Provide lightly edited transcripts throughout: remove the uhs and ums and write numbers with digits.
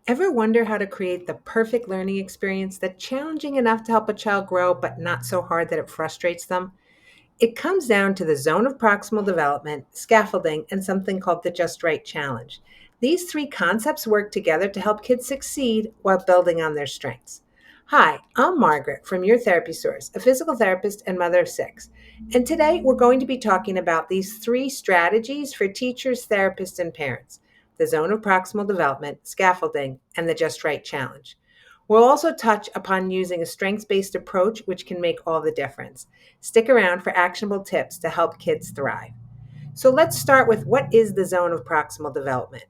Ever wonder how to create the perfect learning experience that's challenging enough to help a child grow, but not so hard that it frustrates them? It comes down to the zone of proximal development, scaffolding, and something called the Just Right Challenge. These three concepts work together to help kids succeed while building on their strengths. Hi, I'm Margaret from Your Therapy Source, a physical therapist and mother of six. And today we're going to be talking about these three strategies for teachers, therapists, and parents: the zone of proximal development, scaffolding, and the Just Right Challenge. We'll also touch upon using a strengths based approach, which can make all the difference. Stick around for actionable tips to help kids thrive. So let's start with what is the zone of proximal development?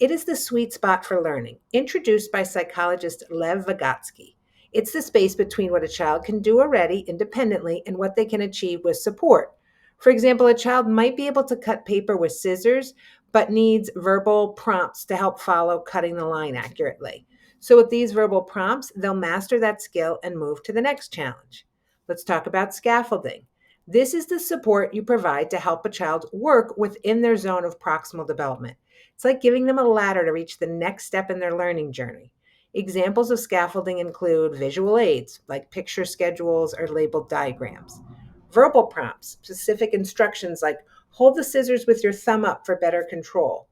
It is the sweet spot for learning, introduced by psychologist Lev Vygotsky. It's the space between what a child can do already independently and what they can achieve with support. For example, a child might be able to cut paper with scissors, but needs verbal prompts to help follow cutting the line accurately. So, with these verbal prompts, they'll master that skill and move to the next challenge. Let's talk about scaffolding. This is the support you provide to help a child work within their zone of proximal development. It's like giving them a ladder to reach the next step in their learning journey. Examples of scaffolding include visual aids, like picture schedules or labeled diagrams, verbal prompts, specific instructions like hold the scissors with your thumb up for better control,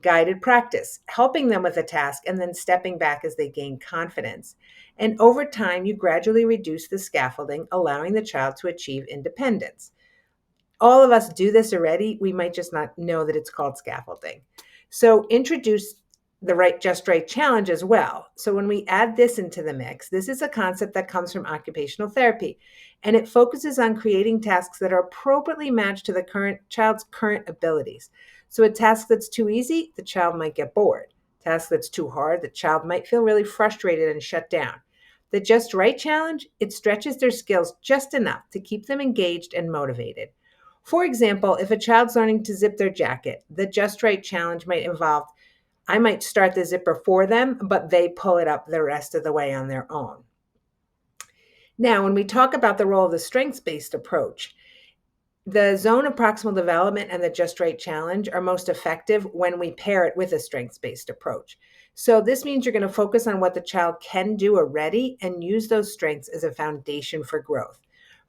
guided practice, helping them with a task and then stepping back as they gain confidence. And over time, you gradually reduce the scaffolding, allowing the child to achieve independence. All of us do this already. We might just not know that it's called scaffolding. So introduce the just right challenge as well. So when we add this into the mix, this is a concept that comes from occupational therapy, and it focuses on creating tasks that are appropriately matched to the child's current abilities. So a task that's too easy, the child might get bored. Task that's too hard, the child might feel really frustrated and shut down. The just right challenge, it stretches their skills just enough to keep them engaged and motivated. For example, if a child's learning to zip their jacket, the Just Right challenge might involve I might start the zipper for them, but they pull it up the rest of the way on their own. Now, when we talk about the role of the strengths based approach, the zone of proximal development and the Just Right challenge are most effective when we pair it with a strengths based approach. So, this means you're going to focus on what the child can do already and use those strengths as a foundation for growth.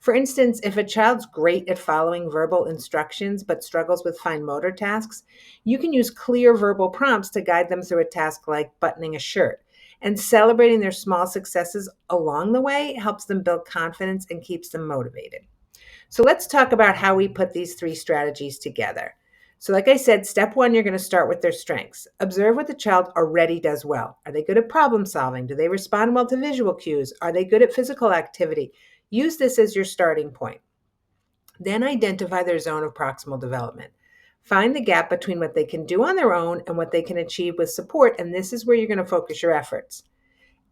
For instance, if a child's great at following verbal instructions but struggles with fine motor tasks, you can use clear verbal prompts to guide them through a task like buttoning a shirt. And celebrating their small successes along the way helps them build confidence and keeps them motivated. So let's talk about how we put these three strategies together. So, like I said, step one, you're going to start with their strengths. Observe what the child already does well. Are they good at problem solving? Do they respond well to visual cues? Are they good at physical activity? Use this as your starting point. Then identify their zone of proximal development. Find the gap between what they can do on their own and what they can achieve with support, and this is where you're going to focus your efforts.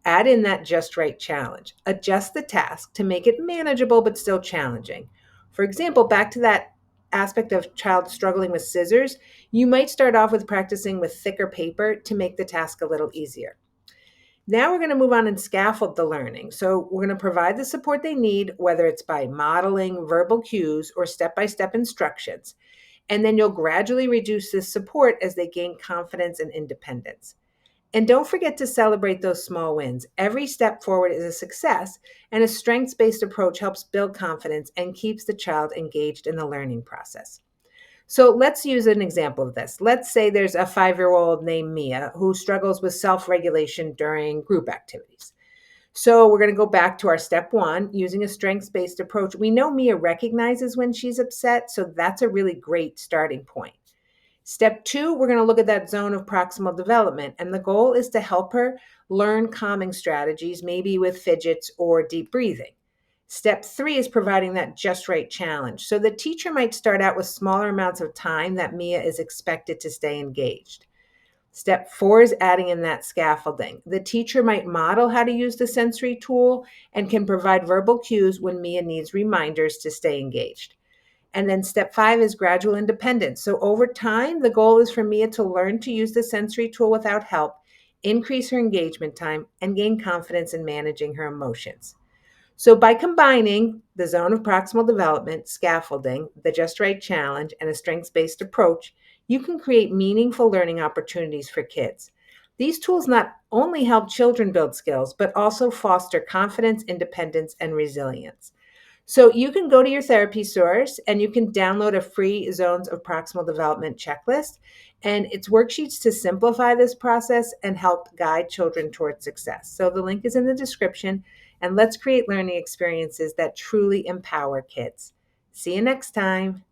Add in that just right challenge. Adjust the task to make it manageable but still challenging. For example, back to that aspect of child struggling with scissors, you might start off with practicing with thicker paper to make the task a little easier. Now we're going to move on and scaffold the learning. So we're going to provide the support they need, whether it's by modeling verbal cues or step by step instructions. And then you'll gradually reduce this support as they gain confidence and independence. And don't forget to celebrate those small wins. Every step forward is a success, and a strengths based approach helps build confidence and keeps the child engaged in the learning process. So let's use an example of this. Let's say there's a 5-year-old named Mia who struggles with self regulation during group activities. So we're going to go back to our step one using a strengths based approach. We know Mia recognizes when she's upset, so that's a really great starting point. Step two, we're going to look at that zone of proximal development, and the goal is to help her learn calming strategies, maybe with fidgets or deep breathing. Step three is providing that just right challenge. So the teacher might start out with smaller amounts of time that Mia is expected to stay engaged. Step four is adding in that scaffolding. The teacher might model how to use the sensory tool and can provide verbal cues when Mia needs reminders to stay engaged. And then step five is gradual independence. So over time, the goal is for Mia to learn to use the sensory tool without help, increase her engagement time, and gain confidence in managing her emotions. So by combining the zone of proximal development, scaffolding, the Just Right challenge, and a strengths-based approach, you can create meaningful learning opportunities for kids. These tools not only help children build skills, but also foster confidence, independence, and resilience. So you can go to your therapy source and you can download a free Zones of Proximal Development checklist. And it's worksheets to simplify this process and help guide children towards success. So the link is in the description. And let's create learning experiences that truly empower kids. See you next time.